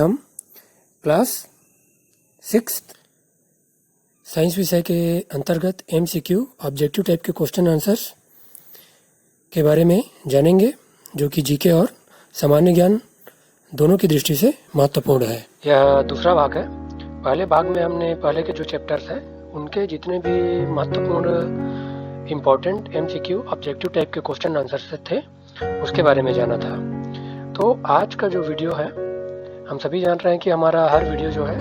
हम class 6 science विषय के अंतर्गत MCQ ऑब्जेक्टिव टाइप के क्वेश्चन आंसर्स के बारे में जानेंगे, जो कि जीके और सामान्य ज्ञान दोनों की दृष्टि से महत्वपूर्ण है। यह दूसरा भाग है। पहले भाग में हमने पहले के जो चैप्टर्स हैं उनके जितने भी महत्वपूर्ण इम्पोर्टेंट MCQ ऑब्जेक्टिव टाइप के क्वेश्चन आंसर्स थे उसके बारे में जाना था। तो आज का जो वीडियो है, हम सभी जान रहे हैं कि हमारा हर वीडियो जो है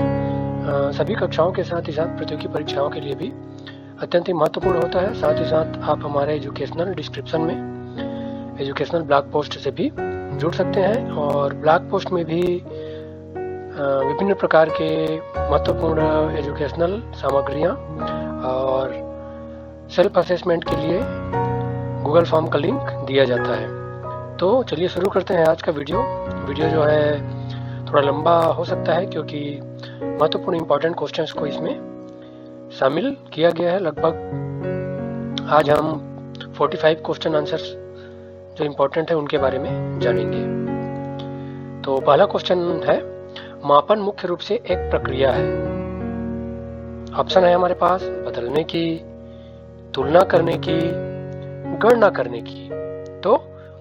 सभी कक्षाओं के साथ ही साथ प्रतियोगी परीक्षाओं के लिए भी अत्यंत ही महत्वपूर्ण होता है। साथ ही साथ आप हमारे एजुकेशनल डिस्क्रिप्शन में एजुकेशनल ब्लॉग पोस्ट से भी जुड़ सकते हैं, और ब्लॉग पोस्ट में भी विभिन्न प्रकार के महत्वपूर्ण एजुकेशनल सामग्रियाँ और सेल्फ असेसमेंट के लिए गूगल फॉर्म का लिंक दिया जाता है। तो चलिए शुरू करते हैं आज का वीडियो जो है थोड़ा लंबा हो सकता है, क्योंकि महत्वपूर्ण इंपॉर्टेंट क्वेश्चंस को इसमें शामिल किया गया है। लगभग आज हम 45 क्वेश्चन आंसर्स जो इम्पोर्टेंट है उनके बारे में जानेंगे। तो पहला क्वेश्चन है, मापन मुख्य रूप से एक प्रक्रिया है। ऑप्शन है हमारे पास बदलने की, तुलना करने की, गणना करने की। तो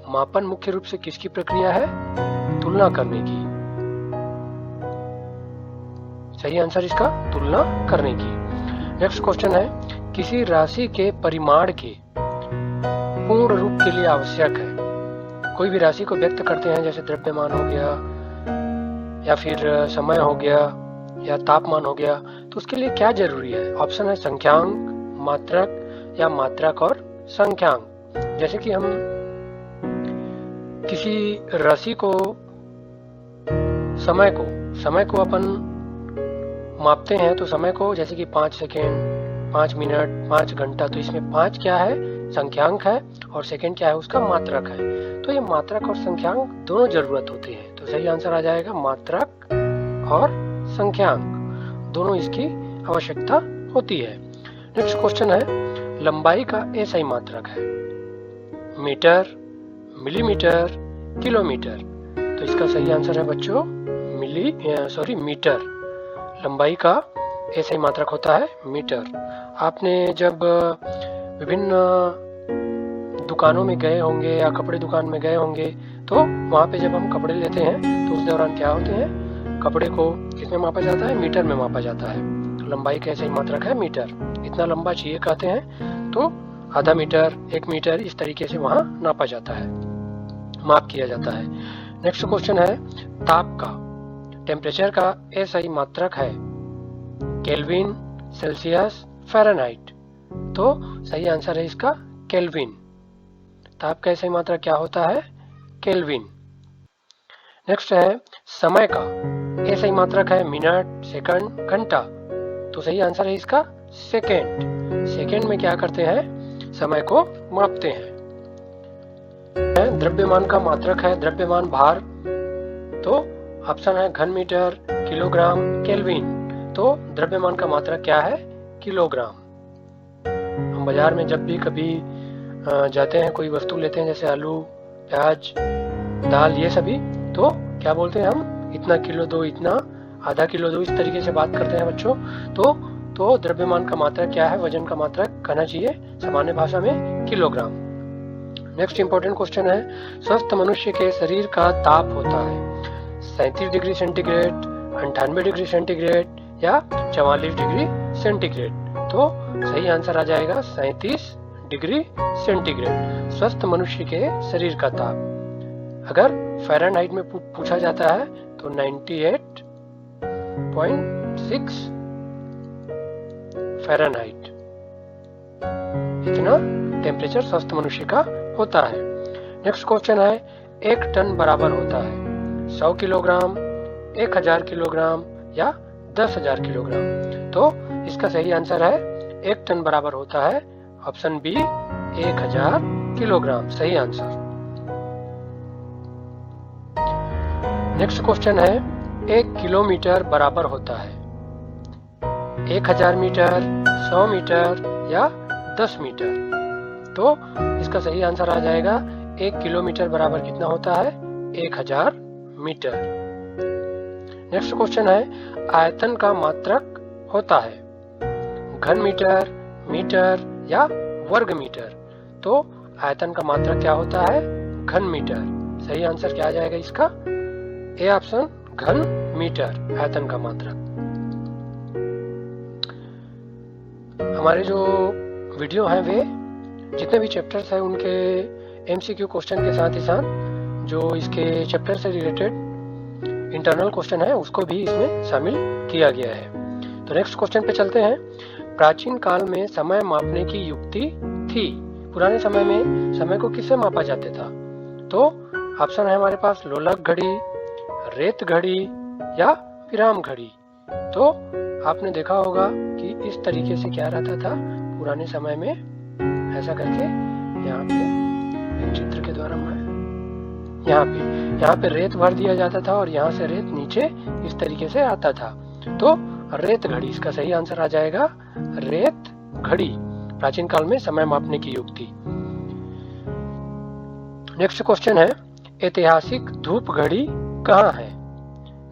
मापन मुख्य रूप से किसकी प्रक्रिया है? तुलना करने की। सही आंसर इसका तुलना करने की। नेक्स्ट क्वेश्चन है, किसी राशि के परिमाण के पूर्ण रूप के लिए आवश्यक है। कोई भी राशि को व्यक्त करते हैं, जैसे द्रव्यमान हो गया या फिर समय हो गया या तापमान हो गया, तो उसके लिए क्या जरूरी है? ऑप्शन है संख्यांक, मात्रक या मात्रक और संख्यांक। जैसे कि हम किसी राशि को समय को अपन मापते हैं, तो समय को जैसे कि 5 सेकेंड, 5 मिनट, 5 घंटा, तो इसमें 5 क्या है? संख्यांक है, और सेकेंड क्या है? उसका मात्रक है। तो ये मात्रक और संख्यांक दोनों जरूरत होते हैं। तो सही आंसर आ जाएगा मात्रक और संख्यांक, दोनों इसकी आवश्यकता होती है। नेक्स्ट क्वेश्चन है, लंबाई का SI मात्रक है। Metre, millimetre, kilometre. तो इसका सही आंसर है बच्चों मीटर। लंबाई का SI मात्रक होता है मीटर। आपने जब विभिन्न दुकानों में गए होंगे या कपड़े दुकान में गए होंगे, तो वहाँ पे जब हम कपड़े लेते हैं तो उस दौरान क्या होते हैं, कपड़े को किसमें मापा जाता है? मीटर में मापा जाता है। लंबाई का SI मात्रक है मीटर। इतना लंबा चाहिए कहते हैं, तो आधा मीटर, 1 मीटर, इस तरीके से वहाँ नापा जाता है, माप किया जाता है। नेक्स्ट क्वेश्चन है, ताप का, टेम्परेचर का SI मात्रक है केल्विन, सेल्सियस, फ़ारेनहाइट। तो सही आंसर है इसका केल्विन। ताप का SI मात्रक क्या होता है? केल्विन। नेक्स्ट है, समय का SI मात्रक है मिनट, सेकंड, घंटा। तो सही आंसर है इसका सेकंड। सेकंड में क्या करते हैं? समय को मापते हैं। द्रव्यमान का मात्रक है द्रव्यमान भार। तो ऑप्शन है घन मीटर, किलोग्राम, केल्विन। तो द्रव्यमान का मात्रक क्या है? किलोग्राम। हम बाजार में जब भी कभी जाते हैं, कोई वस्तु लेते हैं, जैसे आलू, प्याज, दाल, ये सभी, तो क्या बोलते हैं हम? इतना किलो दो, इतना आधा किलो दो, इस तरीके से बात करते हैं बच्चों। तो द्रव्यमान का मात्रक क्या है? वजन का मात्रक कहना चाहिए सामान्य भाषा में किलोग्राम। नेक्स्ट इंपॉर्टेंट क्वेश्चन है, स्वस्थ मनुष्य के शरीर का ताप होता है 37 डिग्री सेंटीग्रेड, 98 डिग्री सेंटीग्रेड या 44 डिग्री सेंटीग्रेड। तो सही आंसर आ जाएगा 37 डिग्री सेंटीग्रेड। स्वस्थ मनुष्य के शरीर का ताप अगर फ़ारेनहाइट में पूछा जाता है तो 98.6 फ़ारेनहाइट, इतना टेम्परेचर स्वस्थ मनुष्य का होता है। नेक्स्ट क्वेश्चन है, 1 टन बराबर होता है 100 किलोग्राम, 1000 किलोग्राम या 10,000 किलोग्राम। तो इसका सही आंसर है 1 टन बराबर होता है ऑप्शन बी 1000 किलोग्राम। सही आंसर। नेक्स्ट क्वेश्चन है, 1 किलोमीटर बराबर होता है 1000 मीटर, 100 मीटर या 10 मीटर। तो इसका सही आंसर आ जाएगा 1 किलोमीटर बराबर कितना होता है? 1000 मीटर। नेक्स्ट क्वेश्चन है, आयतन का मात्रक होता है घन मीटर, मीटर या वर्ग मीटर। तो आयतन का मात्रक क्या होता है? घन मीटर। सही आंसर क्या आ जाएगा इसका? ए ऑप्शन, घन मीटर आयतन का मात्रक। हमारे जो वीडियो हैं वे जितने भी चैप्टर्स हैं उनके एमसीक्यू क्वेश्चन के साथ ही साथ जो इसके चैप्टर से रिलेटेड इंटरनल क्वेश्चन है उसको भी इसमें शामिल किया गया है। तो नेक्स्ट क्वेश्चन पे चलते हैं। प्राचीन काल में समय मापने की युक्ति थी। पुराने समय में समय को किससे मापा जाता था? तो ऑप्शन है हमारे पास लोलक घड़ी, रेत घड़ी या विराम घड़ी। तो आपने देखा होगा कि इस तरीके से क्या रहता था पुराने समय में, ऐसा करके यहाँ पे एक चित्र के द्वारा मैं यहाँ पे रेत भर दिया जाता था और यहाँ से रेत नीचे इस तरीके से आता था। तो रेत घड़ी इसका सही आंसर आ जाएगा, रेत घड़ी प्राचीन काल में समय मापने की युक्ति। नेक्स्ट क्वेश्चन है, ऐतिहासिक धूप घड़ी कहाँ है?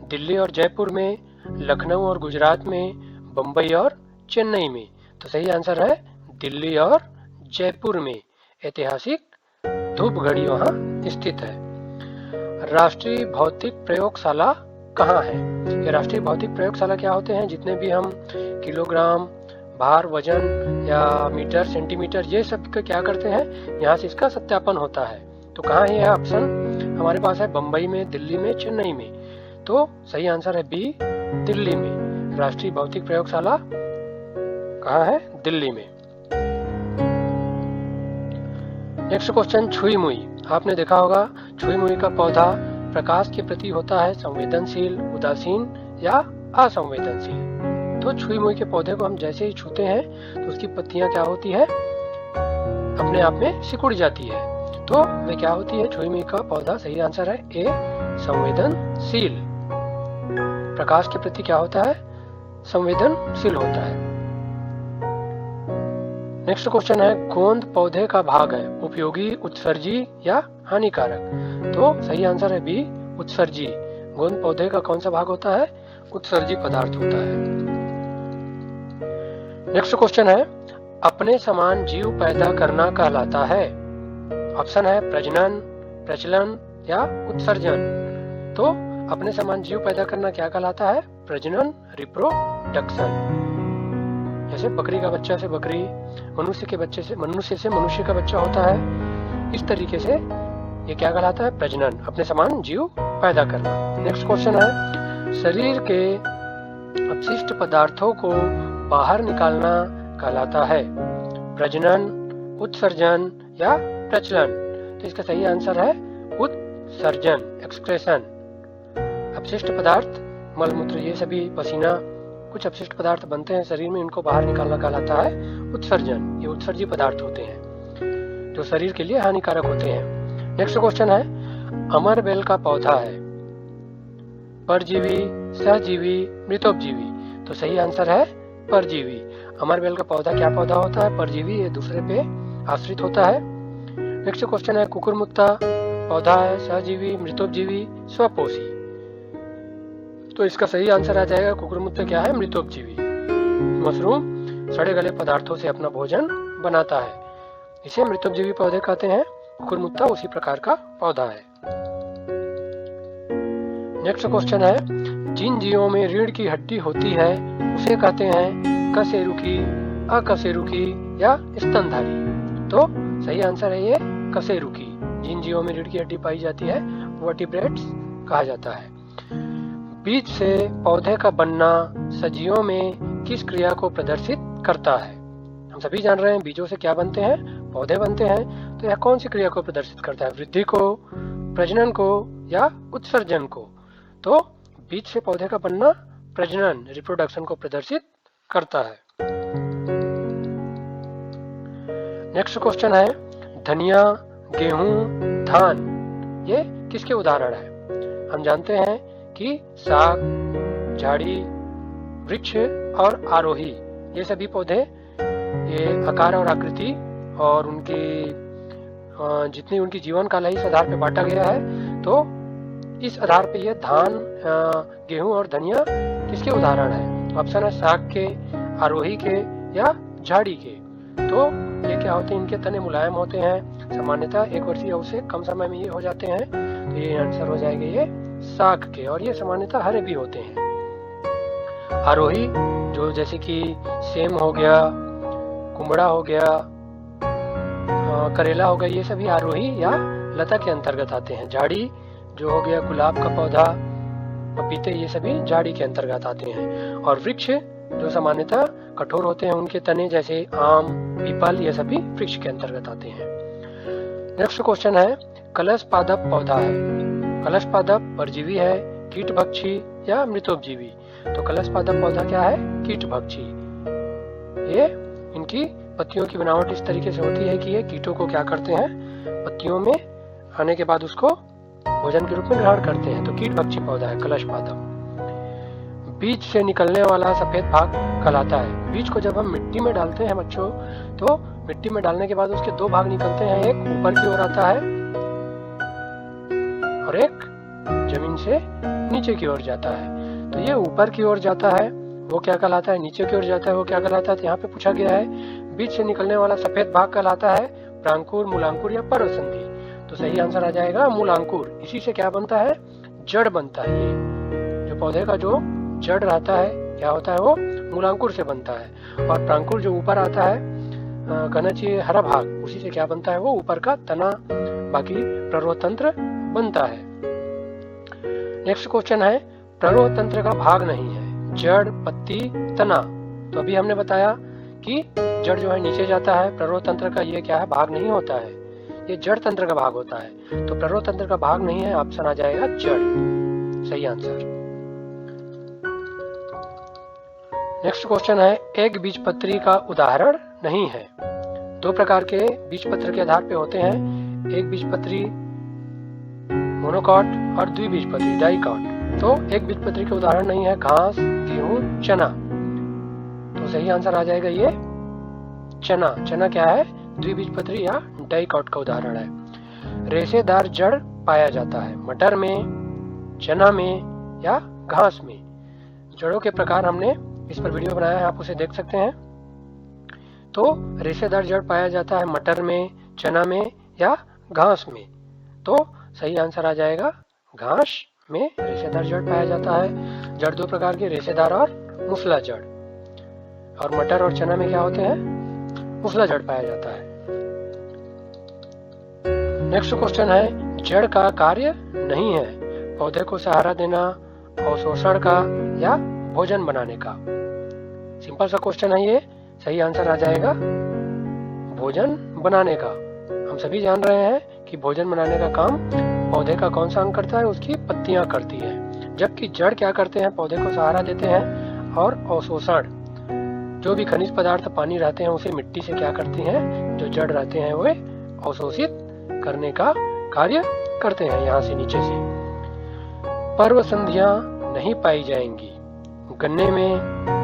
दिल्ली और जयपुर में, लखनऊ और गुजरात में, बंबई और चेन्नई में। तो सही आंसर है दिल्ली और जयपुर में ऐतिहासिक धूप घड़ी वहां स्थित है। राष्ट्रीय भौतिक प्रयोगशाला कहाँ है? ये राष्ट्रीय भौतिक प्रयोगशाला क्या होते हैं? जितने भी हम किलोग्राम, भार, वजन या मीटर, सेंटीमीटर, ये सब क्या करते हैं, यहाँ से इसका सत्यापन होता है। तो कहाँ है? ऑप्शन हमारे पास है बंबई में, दिल्ली में, चेन्नई में। तो सही आंसर है बी, दिल्ली में। राष्ट्रीय भौतिक प्रयोगशाला कहाँ है? दिल्ली में। नेक्स्ट क्वेश्चन, छुई मुई। आपने देखा होगा छुई मुई का पौधा प्रकाश के प्रति होता है संवेदनशील, उदासीन या असंवेदनशील। तो छुई मुई के पौधे को हम जैसे ही छूते हैं तो उसकी पत्तियां क्या होती है, अपने आप में सिकुड़ जाती है। तो वे क्या होती है? छुई मुई का पौधा। सही आंसर है ए, संवेदनशील। प्रकाश के प्रति क्या होता है? संवेदनशील होता है। नेक्स्ट क्वेश्चन है, गोंद पौधे का भाग है, उपयोगी, उत्सर्जी या हानिकारक। तो सही आंसर है बी, उत्सर्जी। गोंद पौधे का कौन सा भाग होता है? उत्सर्जी पदार्थ होता है। नेक्स्ट क्वेश्चन है, अपने समान जीव पैदा करना कहलाता है। ऑप्शन है प्रजनन, प्रचलन या उत्सर्जन। तो अपने समान जीव पैदा करना क्या कहलाता है? प्रजनन, रिप्रोडक्शन। जैसे बकरी का बच्चा से बकरी, मनुष्य के बच्चे से मनुष्य का बच्चा होता है, इस तरीके से ये क्या कहलाता है? प्रजनन, अपने समान जीव पैदा करना। नेक्स्ट क्वेश्चन है, शरीर के अपशिष्ट पदार्थों को बाहर निकालना कहलाता है प्रजनन, उत्सर्जन या प्रचलन। तो इसका सही आंसर है उत्सर्जन, एक्सक्रेशन। अपशिष्ट पदार्थ, मल मूत्र, ये सभी, पसीना, कुछ अपशिष्ट पदार्थ बनते हैं शरीर में, इनको बाहर निकालना कहलाता है उत्सर्जन। ये उत्सर्जी पदार्थ होते हैं जो शरीर के लिए हानिकारक होते हैं। नेक्स्ट क्वेश्चन है, अमरबेल का पौधा है परजीवी, सहजीवी, मृतोपजीवी। तो सही आंसर है परजीवी। अमरबेल का पौधा क्या पौधा होता है? परजीवी, ये दूसरे पे आश्रित होता है। नेक्स्ट क्वेश्चन है, कुकुरमुत्ता पौधा है, सहजीवी, मृतोपजीवी, स्वपोषी। तो इसका सही आंसर आ जाएगा कुकुरमुत्ता क्या है? मृतोपजीवी। मशरूम सड़े गले पदार्थों से अपना भोजन बनाता है, इसे मृतोपजीवी पौधे कहते हैं। कुकुरमुत्ता उसी प्रकार का पौधा है। नेक्स्ट क्वेश्चन है, जिन जीवों में रीढ़ की हड्डी होती है उसे कहते हैं कशेरुकी, अकशेरुकी या स्तनधारी। तो सही आंसर है ये कशेरुकी। जिन जीवों में रीढ़ की हड्डी पाई जाती है वर्टिब्रेट्स कहा जाता है। बीज से पौधे का बनना सजीवों में किस क्रिया को प्रदर्शित करता है? हम सभी जान रहे हैं बीजों से क्या बनते हैं? पौधे बनते हैं। तो यह कौन सी क्रिया को प्रदर्शित करता है? वृद्धि को, प्रजनन को या उत्सर्जन को? तो बीज से पौधे का बनना प्रजनन, रिप्रोडक्शन को प्रदर्शित करता है। नेक्स्ट क्वेश्चन है, धनिया, गेहूं, धान, ये किसके उदाहरण है? हम जानते हैं कि साग, झाड़ी, वृक्ष और आरोही, ये सभी पौधे, ये आकार और आकृति और उनकी जितनी उनकी जीवन काल है इस आधार पे बांटा गया है। तो इस आधार पे ये धान, गेहूं और धनिया किसके उदाहरण है? ऑप्शन है साग के, आरोही के या झाड़ी के। तो ये क्या होते हैं, इनके तने मुलायम होते हैं, सामान्यतः 1 वर्षीय उससे कम समय में ये हो जाते हैं। तो ये आंसर हो जाएगा ये साग के, और ये सामान्यतः हरे भी होते हैं। आरोही जो जैसे कि सेम हो गया, कुमड़ा हो गया, करेला हो गया, ये सभी आरोही या लता के अंतर्गत आते हैं। झाड़ी जो हो गया गुलाब का पौधा, पपीते, ये सभी झाड़ी के अंतर्गत आते हैं। और वृक्ष जो सामान्यतः कठोर होते हैं, उनके तने जैसे आम, पीपल, ये सभी वृक्ष के अंतर्गत आते हैं। नेक्स्ट क्वेश्चन है, कलश पादप पौधा है। कलश पादप परजीवी है, कीटभक्षी या मृतोपजीवी? तो कलश पादप पौधा क्या है? कीटभक्षी। ये इनकी पत्तियों की बनावट इस तरीके से होती है कि ये कीटों को क्या करते हैं, पत्तियों में आने के बाद उसको भोजन के रूप में ग्रहण करते हैं। तो कीटभक्षी पौधा है कलश पादप। बीज से निकलने वाला सफेद भाग कहलाता है। बीज को जब हम मिट्टी में डालते हैं बच्चों, तो मिट्टी में डालने के बाद उसके 2 भाग निकलते हैं, एक ऊपर की ओर आता है और एक जमीन से नीचे की ओर जाता है। तो ये ऊपर की ओर जाता है वो क्या कहलाता है, नीचे की ओर जाता है वो क्या कहलाता है? तो यहाँ पे पूछा गया है बीज से निकलने वाला सफेद भाग कहलाता है प्रांकुर, मूलांकुर या पर्वसंधि। तो सही आंसर आ जाएगा मूलांकुर। इसी से क्या बनता है? जड़ बनता है। ये जो पौधे का जो जड़ रहता है क्या होता है, वो मूलांकुर से बनता है। और प्रांकुर जो ऊपर आता है, कहना चाहिए हरा भाग, उसी से क्या बनता है, वो ऊपर का तना, बाकी प्ररोह तंत्र बनता है। नेक्स्ट क्वेश्चन है, प्ररोह तंत्र का भाग नहीं है, जड़, पत्ती, तना। तो अभी हमने बताया कि जड़ जो है नीचे जाता है, प्ररोह तंत्र का ये क्या है, भाग नहीं होता है, ये जड़ तंत्र का भाग होता है। तो प्ररोह तंत्र का भाग नहीं है, ऑप्शन आ जाएगा जड़, सही आंसर। नेक्स्ट क्वेश्चन है, एक बीजपत्री का उदाहरण नहीं है। 2 प्रकार के बीजपत्र के आधार पे होते हैं, एक बीजपत्री मोनोकॉट और द्विबीजपत्री डाइकॉट। तो एक बीजपत्री का उदाहरण नहीं है घास, गेहूं, चना। तो सही आंसर आ जाएगा ये चना। चना क्या है? द्विबीजपत्री या डाइकॉट का उदाहरण है। रेशेदार जड़ पाया जाता है मटर में, चना में या घास में। जड़ों के प्रकार हमने इस पर वीडियो बनाया है, आप उसे देख सकते हैं। तो रेशेदार जड़ पाया जाता है मटर में, चना में या घास में। तो सही आंसर आ जाएगा घास में रेशेदार जड़ पाया जाता है। जड़ 2 प्रकार के, रेशेदार और मुसला जड़। और मटर और चना में क्या होते हैं? मुसला जड़ पाया जाता है। नेक्स्ट क्वेश्चन है, जड़ का कार्य नहीं है, पौधे को सहारा देना, अवशोषण का या भोजन बनाने का। सिंपल सा क्वेश्चन है ये, सही आंसर आ जाएगा भोजन बनाने का। हम सभी जान रहे हैं कि भोजन बनाने का काम पौधे का कौन सा अंग करता है, उसकी पत्तियां करती है। जबकि जड़ क्या करते हैं, पौधे को सहारा देते हैं और अवशोषण, जो भी खनिज पदार्थ पानी रहते हैं उसे मिट्टी से क्या करती हैं, जो जड़ रहते हैं वे अवशोषित करने का कार्य करते हैं यहाँ से नीचे से। पर्व संधियां नहीं पाई जाएंगी गन्ने में,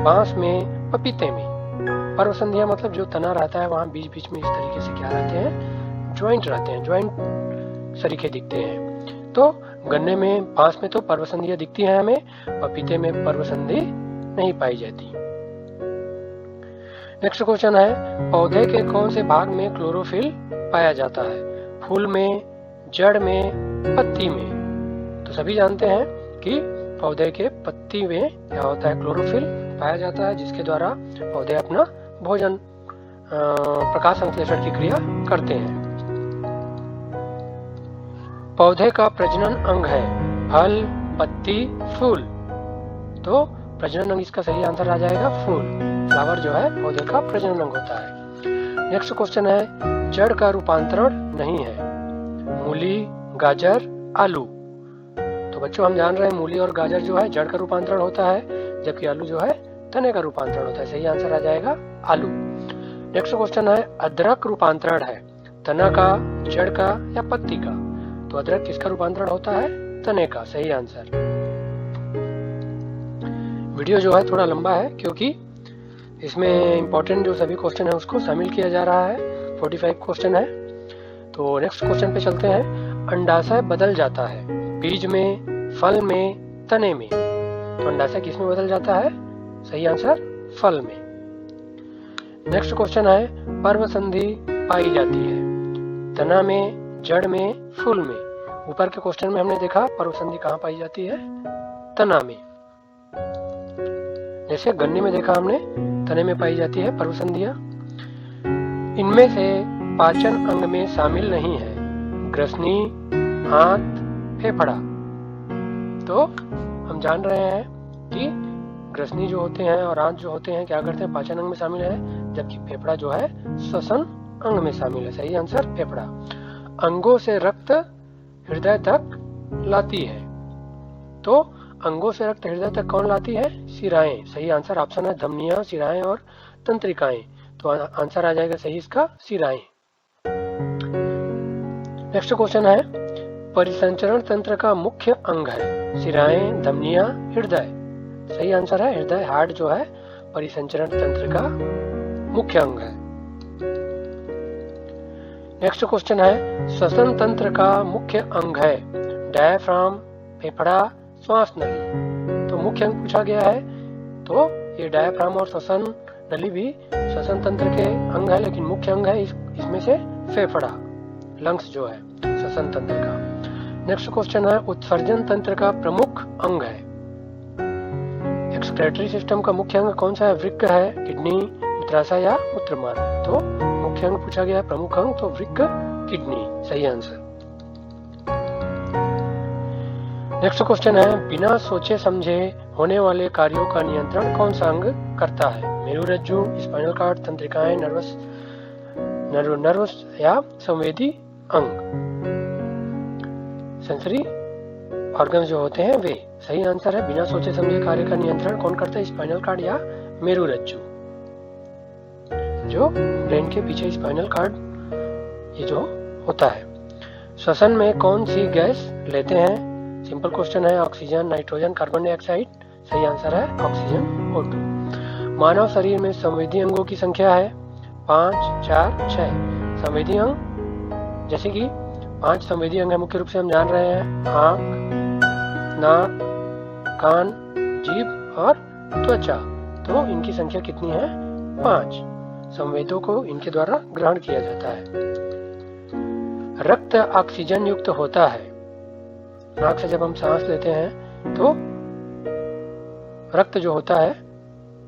बांस में, पपीते में। पर्व संधियां मतलब जो तना रहता है वहां बीच बीच में इस तरीके से क्या रहते हैं, ज्वाइंट रहते हैं, ज्वाइंट सरीखे दिखते हैं। तो गन्ने में, बांस में तो पर्व संधियां दिखती हैं हमें, पपीते में पर्व संधि नहीं पाई जाती। नेक्स्ट क्वेश्चन है, पौधे के कौन से भाग में क्लोरोफिल पाया जाता है? फूल में, जड़ में, पत्ती में। तो सभी जानते हैं कि पौधे के पत्ती में क्या होता है, क्लोरोफिल पाया जाता है, जिसके द्वारा पौधे अपना भोजन, प्रकाश संश्लेषण की क्रिया करते हैं। पौधे का प्रजनन अंग है फल, पत्ती, फूल। तो प्रजनन अंग इसका सही आंसर आ जाएगा फूल। फ्लावर जो है पौधे का प्रजनन अंग होता है। नेक्स्ट क्वेश्चन है, जड़ का रूपांतरण नहीं है, मूली, गाजर, आलू। तो बच्चों हम जान रहे हैं मूली और गाजर जो है जड़ का रूपांतरण होता है, जबकि आलू जो है तने का रूपांतरण होता है। सही आंसर आ जाएगा आलू। नेक्स्ट क्वेश्चन है, अदरक रूपांतरण है तना का, जड़ का या पत्ती का? तो अदरक किसका रूपांतरण होता है? तने का, सही आंसर। वीडियो जो है थोड़ा लंबा है क्योंकि इसमें इंपॉर्टेंट जो सभी क्वेश्चन है उसको शामिल किया जा रहा है। 45 क्वेश्चन है। तो नेक्स्ट क्वेश्चन पे चलते हैं। अंडाशय बदल जाता है बीज में, फल में, तने में। तो अंडाशय किस में बदल जाता है? सही आंसर फल में। नेक्स्ट क्वेश्चन है, पर्व संधि पाई जाती है तना में, जड़ में, फूल में। ऊपर के क्वेश्चन में हमने देखा पर्व संधि कहाँ पाई जाती है? तना में। जैसे गन्ने में देखा हमने तने में पाई जाती है पर्व संधियां। इनमें से पाचन अंग में शामिल नहीं है ग्रसनी, आंत, फेफड़ा। तो हम जान रहे हैं कि ग्रसनी जो होते हैं और आंत जो होते हैं क्या करते हैं? पाचन अंग में शामिल है, जबकि फेफड़ा जो है श्वसन अंग में शामिल है। सही आंसर फेफड़ा। अंगों से रक्त हृदय तक लाती है। तो अंगों से रक्त हृदय तक कौन लाती है? शिराएं। सही आंसर ऑप्शन है धमनियां, शिराएं और तंत्रिकाएं। तो आंसर आ जाएगा सही इसका शिराएं। नेक्स्ट क्वेश्चन है, परिसंचरण तंत्र का मुख्य अंग है शिराएं, धमनियां, हृदय। सही आंसर है हृदय। हार्ट जो है परिसंचरण तंत्र का मुख्य अंग है। नेक्स्ट क्वेश्चन है, श्वसन तंत्र का मुख्य अंग है डायफ्राम, फेफड़ा, श्वास नली। तो मुख्य अंग पूछा गया है, तो ये डायफ्राम और श्वसन नली भी श्वसन तंत्र के अंग है, लेकिन मुख्य अंग है इसमें से फेफड़ा, लंग्स जो है श्वसन तंत्र का। नेक्स्ट क्वेश्चन है, उत्सर्जन तंत्र का प्रमुख अंग है एक्सक्रेटरी सिस्टम का मुख्य अंग कौन सा है? वृक्क है, किडनी, मूत्राशय या मूत्रमार्ग। तो मुख्य अंग पूछा गया है प्रमुख अंग, तो वृक्क, किडनी। सही आंसर। नेक्स्ट क्वेश्चन है, बिना सोचे समझे होने वाले कार्यों का नियंत्रण कौन सा अंग करता है? मेरुरज्जु, स्पाइनल कॉर्ड, तंत्रिकाएं, नर्वस या संवेदी अंग। सेंसरी ऑर्गन्स जो होते हैं वे। सही आंसर है बिना सोचे समझे कार्य का नियंत्रण कौन करता है? स्पाइनल कॉर्ड या मेरुरज्जु, जो ब्रेन के पीछे स्पाइनल कॉर्ड ये जो होता है। श्वसन में कौन सी गैस लेते हैं? सिंपल क्वेश्चन है, ऑक्सीजन, नाइट्रोजन, कार्बन डाइऑक्साइड। सही आंसर है ऑक्सीजन, O2। मानव शरीर में संवेदी अंगों की संख्या है 5, 4, 6। संवेदी अंग जैसे कि 5 संवेदी अंग है, मुख्य रूप से हम जान रहे हैं आंख, नाक, कान, जीभ और त्वचा। तो इनकी संख्या कितनी है? 5 संवेदों को इनके द्वारा ग्रहण किया जाता है। रक्त ऑक्सीजन युक्त होता है। नाक से जब हम सांस लेते हैं तो रक्त जो होता है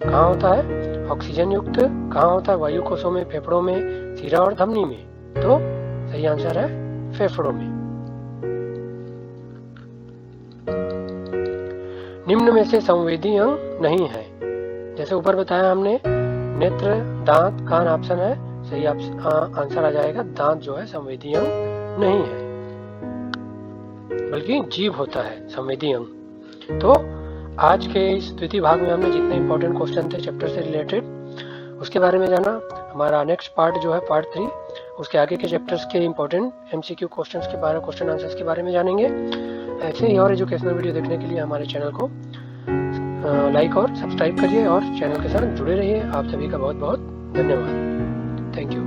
कहाँ होता है? ऑक्सीजन युक्त। कहाँ होता है? वायु कोशों में, फेफड़ों में, शिरा और धमनी में। तो सही आंसर है फेफड़ों में। निम्न में से संवेदी अंग नहीं है। जैसे ऊपर बताया हमने, नेत्र, दांत, कान ऑप्शन है। सही आंसर आ जाएगा दांत जो है संवेदी अंग नहीं है, बल्कि जीभ होता है संवेदी अंग। तो आज के इस द्वितीय भाग में हमने जितने इंपॉर्टेंट क्वेश्चन थे चैप्टर से रिलेटेड उसके बारे में जाना। हमारा नेक्स्ट पार्ट जो है पार्ट 3, उसके आगे के चैप्टर्स के इंपॉर्टेंट MCQ क्वेश्चंस के बारे, क्वेश्चन आंसर्स के बारे में जानेंगे। ऐसे ही और एजुकेशनल वीडियो देखने के लिए हमारे चैनल को लाइक और सब्सक्राइब करिए और चैनल के साथ जुड़े रहिए। आप सभी का बहुत बहुत धन्यवाद। Thank you.